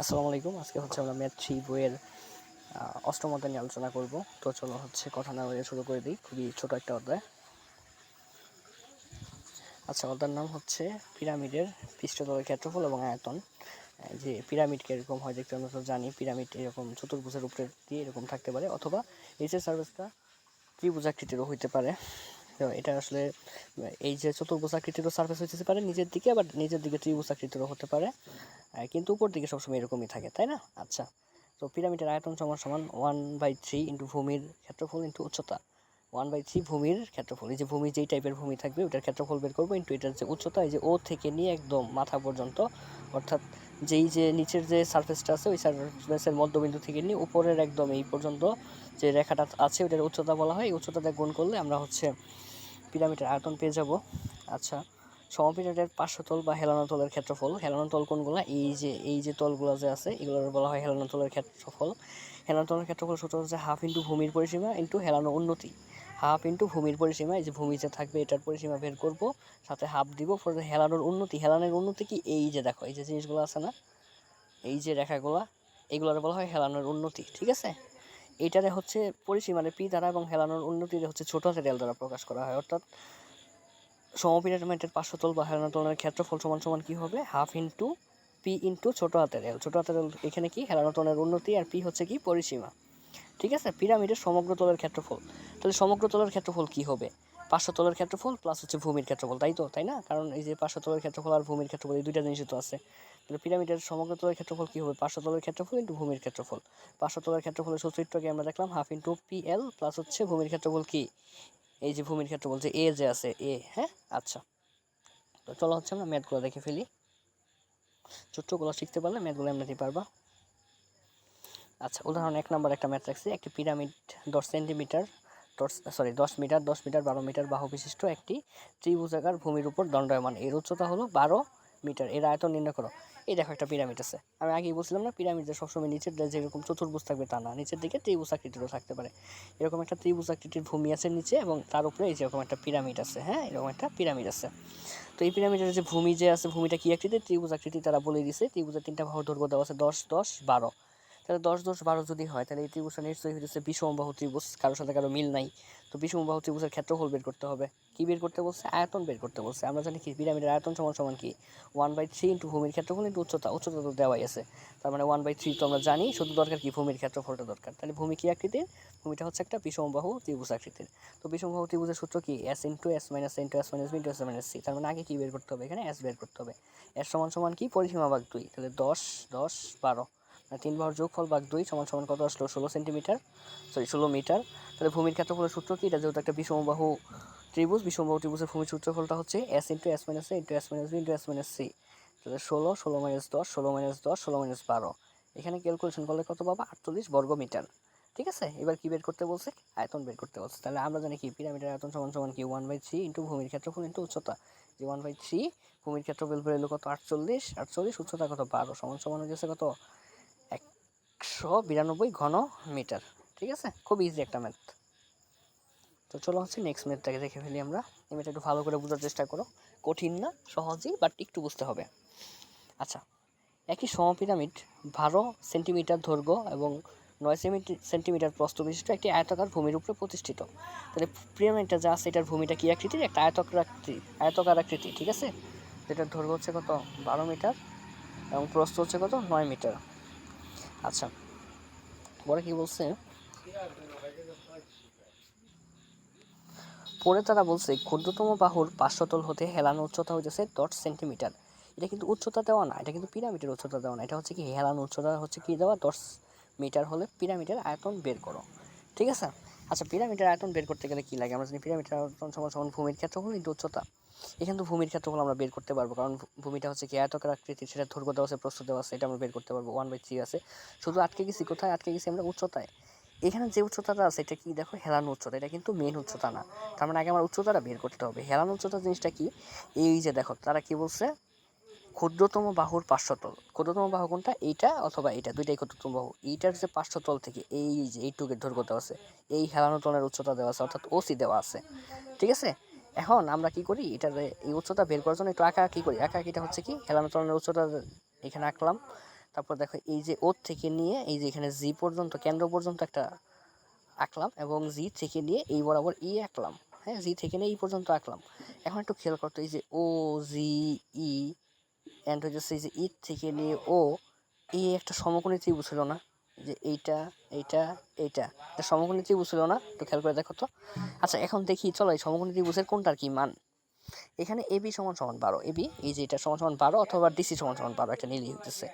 আসসালামু আলাইকুম। আজকে আমরা ম্যাথ 3 বইয়ের অষ্টম অধ্যায় নিয়ে আলোচনা করব। তো চলো কথা না বলে শুরু করে দিই। খুবই ছোট একটা অধ্যায়। আচ্ছা, অধ্যায়ের নাম হচ্ছে পিরামিডের পৃষ্ঠতলের ক্ষেত্রফল এবং আয়তন। যে পিরামিড কিরকম হয় দেখতে আমরা তো জানি, পিরামিড এরকম চতুর্ভুজের উপরে দিয়ে এরকম থাকতে পারে, অথবা নিচের সারফেসটা ত্রিভুজাকৃতিরও হইতে পারে। তো এটা আসলে এই যে চতুর্ভুজাকৃতিরও সারফেস হইতে পারে নিচের দিকে, আবার নিচের দিকে ত্রিভুজাকৃতিরও হতে পারে, কিন্তু উপর দিকে সবসময় এরকমই থাকে, তাই না? আচ্ছা, তো পিরামিডের আয়তন সমান সমান 1/3 ইন্টু ভূমির ক্ষেত্রফল ইন্টু উচ্চতা। 1/3 ভূমির ক্ষেত্রফল, এই যে ভূমি যেই টাইপের ভূমি থাকবে ওটার ক্ষেত্রফল বের করবো, ইন্টু এটার যে উচ্চতা, এই যে ও থেকে নিয়ে একদম মাথা পর্যন্ত, অর্থাৎ যেই যে নিচের যে সারফেসটা আছে ওই সারফেসের মধ্যবিন্দু থেকে নিয়ে উপরের একদম এই পর্যন্ত যে রেখাটা আছে ওটার উচ্চতা বলা হয়। এই উচ্চতাটা গুণ করলে আমরা পিরামিডের আয়তন পেয়ে যাব। আচ্ছা, সমপিরামিডের পার্শ্বতল বা হেলানো তলের ক্ষেত্রফল। হেলানো তল কোনগুলো? এই যে তলগুলো যে আছে এগুলোর বলা হয় হেলানো তলের ক্ষেত্রফল। হেলানো তলের ক্ষেত্রফল সূত্র হচ্ছে হাফ ইন্টু ভূমির পরিসীমা ইন্টু হেলানো উন্নতি। হাফ ইন্টু ভূমির পরিসীমা, এই যে ভূমি যে থাকবে এটার পরিসীমা বের করব, সাথে হাফ দিব ফর হেলানোর উন্নতি। হেলানোর উন্নতি কি? এই যে দেখো, এই যে জিনিসগুলো আছে না, এই যে রেখাগুলো, এগুলোর বলা হয় হেলানোর উন্নতি। ঠিক আছে, এইটারে পরিসীমারে পি দ্বারা এবং হেলানোর উন্নতিরে ছোট হাতের এল দ্বারা প্রকাশ করা হয়। অর্থাৎ সমপিরামিডের পার্শ্বতল বা হেলানো তলের ক্ষেত্রফল সমান সমান কি হবে? হাফ ইন্টু পি ইন্টু ছোট হাতের এল। ছোট হাতের এল এখানে কি? হেলানো তলের উন্নতি, আর পি হচ্ছে কি? পরিসীমা। ঠিক আছে, পিরামিডের সমগ্র তলের ক্ষেত্রফল। তাহলে সমগ্র তলের ক্ষেত্রফল কি হবে? পার্শ্বতলের ক্ষেত্রফল প্লাস ভূমির ক্ষেত্রফল, তাই তো, তাই না? কারণ এই যে পার্শ্বতলের ক্ষেত্রফল আর ভূমির ক্ষেত্রফল এই দুইটা জিনিসই তো আছে। তাহলে পিরামিডের সমগ্র তলের ক্ষেত্রফল কি হবে? পার্শ্বতলের ক্ষেত্রফল ইন্টু ভূমির ক্ষেত্রফল। পার্শ্বতলের ক্ষেত্রফলের সূত্রটাকে আমরা দেখলাম half into P L plus ভূমির ক্ষেত্রফল কি? এই যে ভূমির ক্ষেত্রফল যে এ যে আছে এ। হ্যাঁ, আচ্ছা, তো চলো আমরা ম্যাথগুলো দেখে ফেলি। ছোট্টগুলো শিখতে পারলে ম্যাথগুলো এমনিতেই পারবা। আচ্ছা, উদাহরণ 1 নম্বর একটা ম্যাথ রাখছি। একটি পিরামিড 10 মিটার 12 মিটার বাহু বিশিষ্ট একটি ত্রিভুজাকার ভূমির উপর দণ্ডায়মান। এর উচ্চতা হলো 12 মিটার। এর আয়তন নির্ণয় করো। এই দেখো, একটা পিরামিড আছে। আমি আগেই বলছিলাম না, পিরামিড যে সবসময় নিচের যেরকম চতুর্ভুজ থাকবে তা না, নিচের দিকে ত্রিভুজাকৃতিরও থাকতে পারে। এরকম একটা ত্রিভুজাকৃতির ভূমি আছে নিচে, এবং তার উপরে এই যেরকম একটা পিরামিড আছে। হ্যাঁ, এরকম একটা পিরামিড আছে। তো এই পিরামিডের যে ভূমি যে আছে, ভূমিটা কি আকৃতির? ত্রিভুজ আকৃতি। তারা বলে দিছে ত্রিভুজের 3টা বাহুর দৈর্ঘ্য দেওয়া আছে 10, 10, 12। তাহলে 10, 10, 12 যদি হয়, তাহলে এই ত্রিভুজটা নিশ্চয়ই হচ্ছে বিষমবাহু ত্রিভুজ, কারোর সাথে কারো মিল নাই। তো বিষমবাহু ত্রিভুজের ক্ষেত্রফল বের করতে হবে। কি বের করতে বলছে? আয়তন বের করতে বলছে। আমরা জানি কি পিরামিডের আয়তন সমান সমান কি? 1/3 ইন্টু ভূমির ক্ষেত্রফল ইন্টু উচ্চতা। উচ্চতা তো দেওয়াই আছে, তার মানে 1/3 তো আমরা জানি। শুধু দরকার কি? ভূমির ক্ষেত্রফলটা দরকার। তাহলে ভূমি কি আকৃতির? ভূমিটা হচ্ছে একটা বিষমবাহু ত্রিভুজ আকৃতির। তো বিষমবাহু ত্রিভুজের সূত্র কি? S into S minus into S minus B into S minus C. তার মানে আগে কি বের করতে হবে? এখানে এস বের করতে হবে। এস সমান সমান কি? পরিসীমা ভাগ 2। তাহলে 10, 10, 12, 3 বাহুর যোগফল ভাগ 2 সমান সমান কত আসলো? 16 সেন্টিমিটার, 16 মিটার। তাহলে ভূমির ক্ষেত্রফলের সূত্র কি? এটা যেহেতু একটা বিষমবাহু ত্রিভুজ, বিষমবাহু ত্রিভুজের ভূমির সূত্রফলটা হচ্ছে S into S minus A into S minus B into S minus C. তাহলে 16, 16 মাইনাস 10, 16 মাইনাস 10, 16 মাইনাস 12। এখানে ক্যালকুলেশন করলে কত পাবা? 48 বর্গ মিটার। ঠিক আছে, এবার কি বের করতে বলছে? আয়তন বের করতে বলছে। তাহলে আমরা জানি কি পিরামিডের আয়তন সমান সমান কি? 1/3 ইন্টু ভূমির ক্ষেত্রফল ইন্টু উচ্চতা। যে 1/3 ভূমির ক্ষেত্রফল বেরোলো কত? 48, 48, উচ্চতা কত? 12, সমান সমান হয়ে গেছে কত? 192 ঘন মিটার। ঠিক আছে, খুব ইজি একটা ম্যাথ। তো চলো নেক্সট ম্যাথটাকে দেখে ফেলি আমরা। এই ম্যাথটা একটু ভালো করে বোঝার চেষ্টা করো। কঠিন না, সহজেই, বাট একটু বুঝতে হবে। আচ্ছা, একটি সমপিরামিড 12 সেন্টিমিটার দৈর্ঘ্য এবং 9 সেন্টিমিটার প্রস্থ বিশিষ্ট একটি আয়তাকার ভূমির উপরে প্রতিষ্ঠিত। তাহলে পিরামিডটা যা আছে এটার ভূমিটা কি আকৃতির? একটা আয়তাকার আকৃতি। ঠিক আছে, যেটার দৈর্ঘ্য হচ্ছে কত? 12 মিটার এবং প্রস্থ হচ্ছে কত? 9 মিটার। আচ্ছা, পরে কি বলছে? পরে তারা বলছে ক্ষুদ্রতম বাহুর পার্শ্বতল হতে হেলানো উচ্চতা হইতেছে 10 সেন্টিমিটার। এটা কিন্তু উচ্চতা দেওয়া না, এটা কিন্তু পিরামিডের উচ্চতা দেওয়া না, এটা হচ্ছে কি হেলানো উচ্চতা হচ্ছে কি দেওয়া? 10 মিটার হলে পিরামিডের আয়তন বের করো। ঠিক আছে, আচ্ছা, পিরামিডের আয়তন বের করতে গেলে কি লাগে? আমরা জানি পিরামিডের আয়তন সমান সমান ভূমির ক্ষেত্রফল ইন্টু উচ্চতা। এখানে তো ভূমির ক্ষেত্রফল আমরা বের করতে পারবো, কারণ ভূমিটা হচ্ছে কি আয়তাকার আকৃতির, সেটা দৈর্ঘ্য দেওয়া আছে, প্রস্থ দেওয়া আছে, এটা আমরা বের করতে পারবো। 1/3 আছে। শুধু আটকে গেছি কোথায়? আটকে গেছি আমরা উচ্চতায়। এখানে যে উচ্চতাটা আছে এটা কি? দেখো, হেলানো উচ্চতা, এটা কিন্তু মেন উচ্চতা না। তার মানে আগে আমার উচ্চতাটা বের করতে হবে। হেলানো উচ্চতা জিনিসটা কি? এই যে দেখো, তারা কি বলছে? ক্ষুদ্রতম বাহুর পার্শ্বতল। ক্ষুদ্রতম বাহু কোনটা? এইটা অথবা এইটা, দুইটাই ক্ষুদ্রতম বাহু। এইটার যে পার্শ্বতল থেকে এই যে এইটুকের দৈর্ঘ্য দেওয়া আছে, এই হেলানো তলের উচ্চতা দেওয়া আছে, অর্থাৎ ওসি দেওয়া আছে। ঠিক আছে, এখন আমরা কি করি? এটার এই উচ্চতা বের করার জন্য একটু আঁকাআঁকি করি। আঁকাআঁকিটা হচ্ছে কি? হেলানো তলের উচ্চতা এখানে আঁকলাম, তারপর দেখো এই যে ও থেকে নিয়ে এই যে এখানে জি পর্যন্ত কেন্দ্র পর্যন্ত একটা আঁকলাম এবং জি থেকে নিয়ে এই বরাবর ই আঁকলাম। হ্যাঁ, জি থেকে নিয়ে এই পর্যন্ত আঁকলাম। এখন একটু খেয়াল করতো এই যে ও জি ই অ্যান্ড হচ্ছে এই যে ই থেকে নিয়ে ও এই একটা সমকোণী ত্রিভুজ ছিল না, যে এইটা এইটা এইটা একটা সমকোণী ত্রিভুজ ছিল না, একটু খেয়াল করে দেখো তো। আচ্ছা এখন দেখি চলো এই সমকোণী ত্রিভুজের কোনটার কি মান। এখানে এবি সমান সমান 12, এবি এই যে এটা সমান সমান 12 অথবা ডিসি সমান সমান 12 একটা নিলেই হতেছে।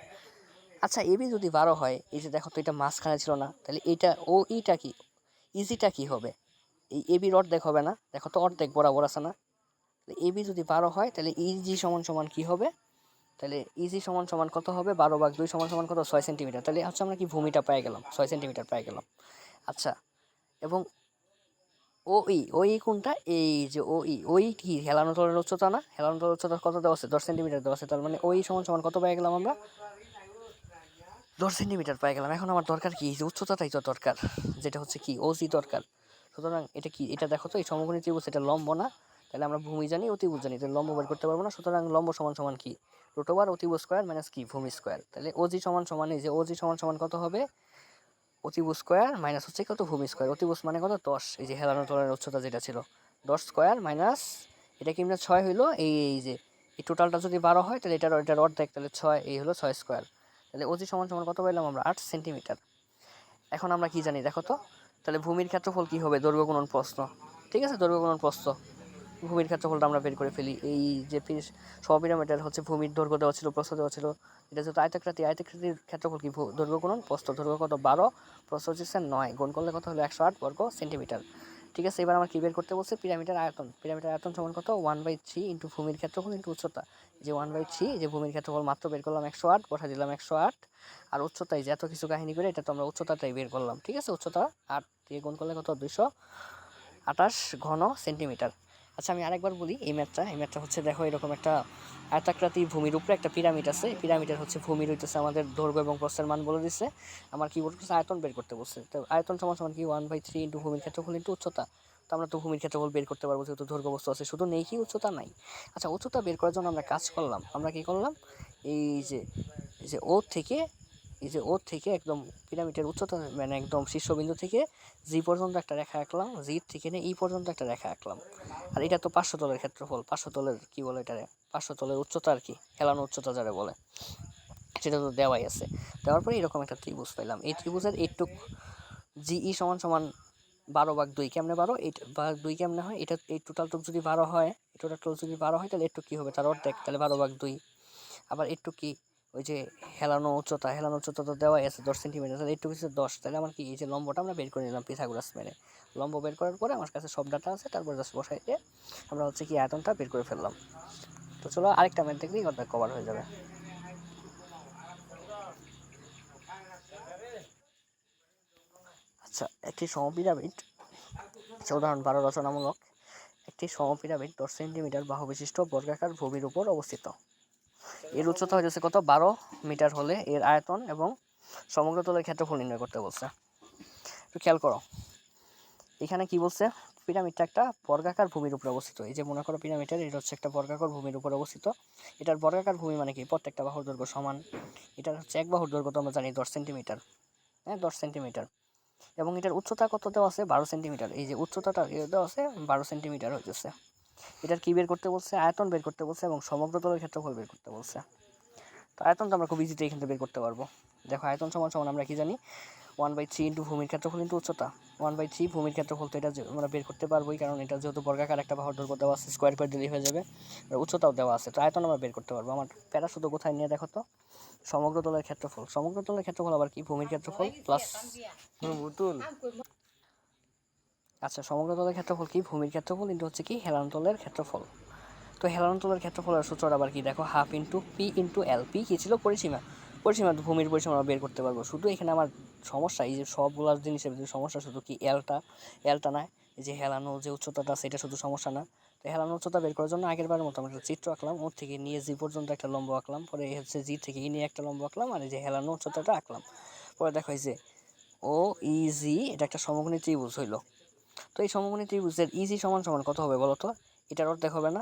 আচ্ছা এবি যদি 12 হয়, এই যে দেখো তো এটা মাঝখানে ছিল না, তাহলে এইটা ও ইটা কি ইজিটা কি হবে, এই এবির অর্ধেক হবে না, দেখো তো অর্ধেক বরাবর আছে না। এবি যদি 12 হয় তাহলে ইজি সমান সমান কি হবে, তাহলে ইজি সমান সমান কত হবে, 12/2 সমান সমান কত, 6 সেন্টিমিটার। তাহলে হচ্ছে আমরা কি ভূমিটা পেয়ে গেলাম, 6 সেন্টিমিটার পেয়ে গেলাম। আচ্ছা এবং ওই কোনটা, এই যে ওই কি হেলানো তলের উচ্চতা না, হেলানো তলের উচ্চতা কত দেওয়া আছে, 10 সেন্টিমিটার দেওয়া আছে। তার মানে ওই সমান সমান কত পেয়ে গেলাম আমরা, 10 সেন্টিমিটার পেয়ে গেলাম। এখন আমার দরকার কি, যে উচ্চতাটাই তো দরকার, যেটা হচ্ছে কি ওসি দরকার। সুতরাং এটা কি, এটা দেখো তো এই সমকোণী ত্রিভুজ এটা লম্ব না, তাহলে আমরা ভূমি জানি অতিভুজ জানি, তাহলে লম্ব বের করতে পারবো না। সুতরাং লম্ব সমান সমান কি, √, অতিভুজ স্কোয়ার মাইনাস কি ভূমি স্কোয়ার। তাহলে ওজি সমান সমান এই যে ওজি সমান সমান কত হবে, অতিভুজ স্কোয়ার মাইনাস হচ্ছে কত ভূমি স্কোয়ার। অতিভুজ মানে কত 10, এই যে হেলানো তলের উচ্চতা যেটা ছিল 10 স্কোয়ার মাইনাস এটা কি 6 হইলো, এই যে এই টোটালটা যদি 12 হয় তাহলে এটার অর্ধেক, তাহলে 6, এই হলো 6 স্কোয়ার। তাহলে ওজি সমান সমান কত পাইলাম আমরা, 8 সেন্টিমিটার। এখন আমরা কি জানি দেখো তো, তাহলে ভূমির ক্ষেত্রফল কি হবে, দৈর্ঘ্য গুণন প্রস্থ। ঠিক আছে, দৈর্ঘ্য গুণন প্রস্থ, ভূমির ক্ষেত্রফলটা আমরা বের করে ফেলি। এই যে সমপিরামিডের হচ্ছে ভূমির দৈর্ঘ্য দেওয়া ছিল, প্রস্থ দেওয়া ছিল, এটা যেহেতু আয়তাকৃতি, আয়তাকৃতির ক্ষেত্রফল কি দৈর্ঘ্য গুণন প্রস্থ, দৈর্ঘ্য কত 12, প্রস্থ হচ্ছে 9, গুণ করলে কত হলো 108 বর্গ সেন্টিমিটার। ঠিক আছে, এবার আমার কি বের করতে বলছে, পিরামিডের আয়তন। পিরামিডের আয়তন সমান কত, 1/3 ইন্টু ভূমির ক্ষেত্রফল ইন্টু উচ্চতা। যে 1/3, যে ভূমির ক্ষেত্রফল মাত্র বের করলাম 108, বসা দিলাম 108, আর উচ্চতায় যে এত কিছু কাহিনী করে এটা তো আমরা উচ্চতাটাই বের করলাম। ঠিক আছে, উচ্চতা 8 দিয়ে গুণ করলে কত 228 ঘন সেন্টিমিটার। আচ্ছা আমি আরেকবার বলি এই ম্যাথটা হচ্ছে, দেখো এরকম একটা আয়তাকৃতি ভূমির উপরে একটা পিরামিড আছে, পিরামিডের হচ্ছে ভূমির হইতেছে আমাদের দৈর্ঘ্য এবং প্রস্থের মান বলে দিচ্ছে। আমার কি বলতেছে, আয়তন বের করতে বলছে। তো আয়তন সমান সমান কি 1/3 ইন্টু ভূমির ক্ষেত্রফল ইন্টু উচ্চতা। তো আমরা তো ভূমির ক্ষেত্রফল বের করতে পারবো যেহেতু দৈর্ঘ্য বস্তু আছে, শুধু নেই কি উচ্চতা নাই। আচ্ছা উচ্চতা বের করার জন্য আমরা কাজ করলাম, আমরা কি করলাম, এই যে এই যে ও থেকে এই যে ও থেকে একদম পিরামিডের উচ্চতা মানে একদম শীর্ষবিন্দু থেকে জি পর্যন্ত একটা রেখা আঁকলাম, জি থেকে নিয়ে ই পর্যন্ত একটা রেখা আঁকলাম। আর এটা তো 500 তলের ক্ষেত্রফল, 500 তলের কি বলে এটারে, 500 তলের উচ্চতা আর কি, হেলানো উচ্চতা যারা বলে, সেটা তো দেওয়াই আছে। দেওয়ার পরে এরকম একটা ত্রিভুজ পেলাম, এই ত্রিভুজের এইটুক জিই সমান সমান 12/2, কেমনে 12, 8/2 কেমনে হয়, এটা এই টোটালটুক যদি 12 হয়, এই টোটালটুক যদি 12 হয় তাহলে একটু কী হবে, তার অর্ধেক, তাহলে 12/2। আবার একটু কি, ওই যে হেলানো উচ্চতা তো দেওয়াই আছে 10 সেন্টিমিটার, তাহলে একটু কিছু 10, তাহলে আমার কি এই যে লম্বটা আমরা বের করে নিলাম পিথাগোরাস মেরে। লম্ব বের করার পরে আমার কাছে সব ডাটা আছে, তারপর জাস্ট বসাই দিয়ে আমরা হচ্ছে কি আয়তনটা বের করে ফেললাম। তো চলো আরেকটা ম্যাথ দেখলেই অর্ধেক কভার হয়ে যাবে। আচ্ছা একটি সমপিরামিড, উদাহরণ 12 রচনামূলক। একটি সমপিরামিড 10 সেন্টিমিটার বাহু বিশিষ্ট বর্গাকার ভূমির উপর অবস্থিত। এর উচ্চতা হয়েছে কত, 12 মিটার হলে এর আয়তন এবং সমগ্র তলের ক্ষেত্রফল নির্ণয় করতে বলছে। একটু খেয়াল করো এখানে কি বলছে, পিরামিডটা একটা বর্গাকার ভূমির উপর অবস্থিত। এই যে মনে করো পিরামিডের এটা হচ্ছে একটা বর্গাকার ভূমির উপর অবস্থিত। এটার বর্গাকার ভূমি মানে কি, প্রত্যেকটা বাহুর দৈর্ঘ্য সমান। এটার হচ্ছে এক বাহুর দৈর্ঘ্য তো আমরা জানি 10 সেন্টিমিটার, হ্যাঁ 10 সেন্টিমিটার, এবং এটার উচ্চতা কত দেওয়া আছে, 12 সেন্টিমিটার। এই যে উচ্চতাটা দেওয়া আছে 12 সেন্টিমিটার হইতেছে। এটার কি বের করতে বলছে, আয়তন বের করতে বলছে এবং সমগ্র তলের ক্ষেত্রফল বের করতে বলছে। তো আয়তন তো আমরা খুব ইজিতে এখান থেকে বের করতে পারবো। দেখো আয়তন সমান সমান আমরা কি জানি, 1/3 ইন্টু ভূমির ক্ষেত্রফল ইন্টু উচ্চতা। 1/3 ভূমির ক্ষেত্রফল, তো এটা আমরা বের করতে পারবোই, কারণ এটা যেহেতু বর্গাকার একটা বাহুর দৈর্ঘ্য দেওয়া আছে, স্কোয়ার করে দিলেই হয়ে যাবে, আর উচ্চতাও দেওয়া আছে। তো আয়তন আমরা বের করতে পারবো। আমার প্যারা শুধু কোথায় নিয়ে দেখো তো, সমগ্র তলের ক্ষেত্রফল। সমগ্র তলের ক্ষেত্রফল আবার কি, ভূমির ক্ষেত্রফল প্লাস বুতুল। আচ্ছা সমগ্র তলের ক্ষেত্রফল কি, ভূমির ক্ষেত্রফল ইন্টু হচ্ছে কি হেলানো তলের ক্ষেত্রফল। তো হেলানো তলের ক্ষেত্রফলের সূত্র আবার কি, দেখো half into P into L. P কী ছিল, পরিসীমা, ভূমির পরিসীমা আমরা বের করতে পারবো। শুধু এখানে আমার সমস্যা, এই যে সবগুলো জিনিসের সমস্যা শুধু কি এলটা না, এই যে হেলানো যে উচ্চতাটা সেটা শুধু সমস্যা না। তো হেলানো উচ্চতা বের করার জন্য আগের বারের মতো আমরা একটা চিত্র আঁকলাম, ওর থেকে নিয়ে জি পর্যন্ত একটা লম্ব আঁকলাম, পরে হচ্ছে জি থেকে ই নিয়ে একটা লম্ব আঁকলাম, আর এই যে হেলানো উচ্চতাটা আঁকলাম। পরে দেখো এই যে ও ই জি এটা একটা সমকোণী ত্রিভুজ হইলো। তো এই সমকোণী ত্রিভুজের ইজি সমান সমান কত হবে বলো তো, এটার অর্ধেক হবে না,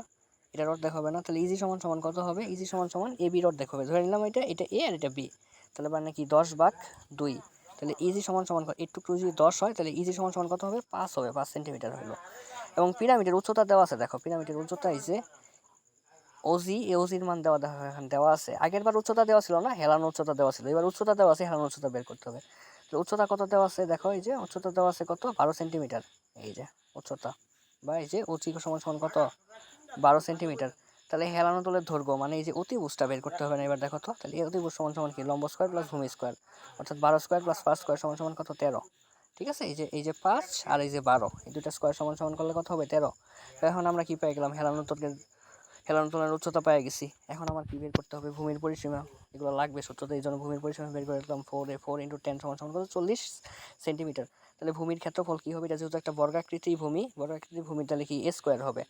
এটার অর্ধেক হবে না, তাহলে ইজি সমান সমান কত হবে, ইজি সমান সমান এ বির অর্ধেক হবে। ধরে নিলাম এটা এ আর এটা বি, তাহলে মানে কি 10/2, তাহলে ইজি সমান সমান একটু যদি 10 হয় তাহলে ইজি সমান সমান কত হবে 5 হবে, 5 সেন্টিমিটার হলো। এবং পিরামিডের উচ্চতা দেওয়া আছে, দেখো পিরামিডের উচ্চতা এই যে ওজি, এ ওজির মান এখানে দেওয়া আছে। আগের বার উচ্চতা দেওয়া ছিল না, হেলানো উচ্চতা দেওয়া ছিল, এবার উচ্চতা দেওয়া আছে, হেলানো উচ্চতা বের করতে হবে। তো উচ্চতা কত দেওয়া আছে দেখো, এই যে উচ্চতা দেওয়া আছে কত 12 সেন্টিমিটার, এই যে উচ্চতা, বা এই যে ওজি সমান সমান কত 12 সেন্টিমিটার। তাহলে হেলানো তলের দৈর্ঘ্য মানে এই যে অতিভুজটা বের করতে হবে না। এবার দেখো তো, তাহলে এই অতিভুজ সমান সমান কি লম্ব স্কয়ার প্লাস ভূমি স্কয়ার, অর্থাৎ 12 স্কয়ার প্লাস 5 স্কয়ার সমান সমান কত 13। ঠিক আছে, এই যে 5 আর এই যে 12, এই দুটো স্কয়ার সমান সমান করলে কত হবে 13। এখন আমরা কি পেয়ে গেলাম, হেলানো তলের উচ্চতা পেয়ে গেছি। এখন আমার কি বের করতে হবে, ভূমির পরিসীমা, এগুলো লাগবে সূত্রতে, এই জন্য ভূমির পরিসীমা বের করে দিলাম 4 × 10 সমান সমান কত 40 সেন্টিমিটার। তাহলে ভূমির ক্ষেত্রফল কি হবে, এটা যেহেতু একটা বর্গাকৃতি ভূমি, তাহলে কি এ স্কোয়ার হবে,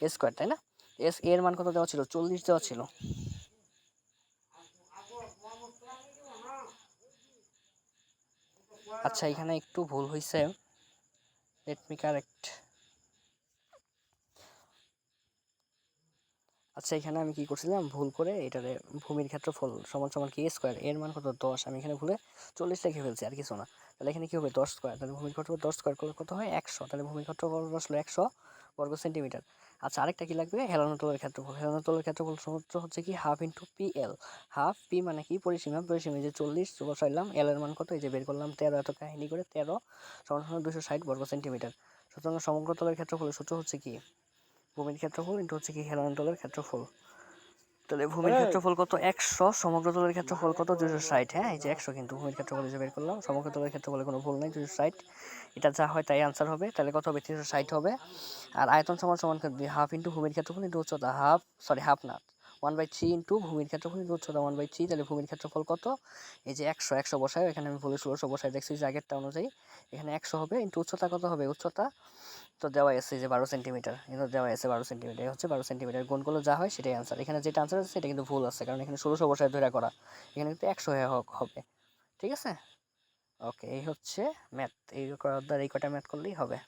এ স্কোয়ার, তাই না? এর মান কত দেওয়া ছিল 40 দেওয়া ছিল। আচ্ছা এখানে একটু ভুল হয়েছে, লেট মি কারেক্ট। আচ্ছা এখানে আমি কি করছিলাম, ভুল করে এটারে ভূমির ক্ষেত্রফল সমান সমান কি স্কোয়ার, এর মান কত 10, আমি এখানে ভুলে 40 লিখে ফেলছি, আর কিছু না। তাহলে এখানে কি হবে 10 স্কোয়ার, তাহলে ভূমির ক্ষেত্রফল 10 স্কোয়ার করলে কত হয় 100, তাহলে ভূমির ক্ষেত্রফল আসলে 100 বর্গ সেন্টিমিটার। আচ্ছা আরেকটা কি লাগবে, হেলানো তলের ক্ষেত্রফল, হেলানো তলের ক্ষেত্রফল সূত্র হচ্ছে কি half into P L. Half P মানে কি পরিসীমা, যে 40 বসাইলাম, এল এর মান কত এই যে বের করলাম 13, এত কাহিনী করে 13 সমান সমান 260 বর্গ সেন্টিমিটার। সুতরাং সমগ্র তলের ক্ষেত্রফলের সূত্র হচ্ছে কি ভূমির ক্ষেত্রফল ইন্টু হচ্ছে কি হেলানো তলের ক্ষেত্রফল। তাহলে ভূমির ক্ষেত্রফল কত 100, সমগ্র তলের ক্ষেত্রফল কত 260। হ্যাঁ এই যে 100 কিন্তু ভূমির ক্ষেত্রফল হিসেবে বের করলাম, সমগ্র তলের ক্ষেত্রফলে কোনো ভুল নেই 260, এটা যা হয় তাই আনসার হবে। তাহলে কত হবে 360 হবে। আর আয়তন সমান সমান হাফ ইন্টু ভূমির ক্ষেত্রফল ইন্টু উচ্চতা, হাফ না 1/3 ইন্টু ভূমির ক্ষেত্রফল ইন্টু উচ্চতা 1/3, তাহলে ভূমির ক্ষেত্রফল কত এই যে 100 বসায়, এখানে আমি ভুলে 1600 বসায় দেখছি যে আগেরটা অনুযায়ী, এখানে 100 হবে ইন্টু উচ্চতা কত হবে, উচ্চতা তো দেওয়া আছে যে 12 সেন্টিমিটার, এটা দেওয়া আছে 12 সেন্টিমিটার, হচ্ছে 12 সেন্টিমিটার, গুণগুলো যা হয় সেটাই আনসার। এখানে যেটা আনসার আছে সেটা কিন্তু ভুল আছে, কারণ এখানে 1600 বসায় ধরে করা, এখানে কিন্তু 100 হবে। ঠিক আছে, ওকে, এই হচ্ছে ম্যাথ, এই কটা ম্যাথ করলেই হবে।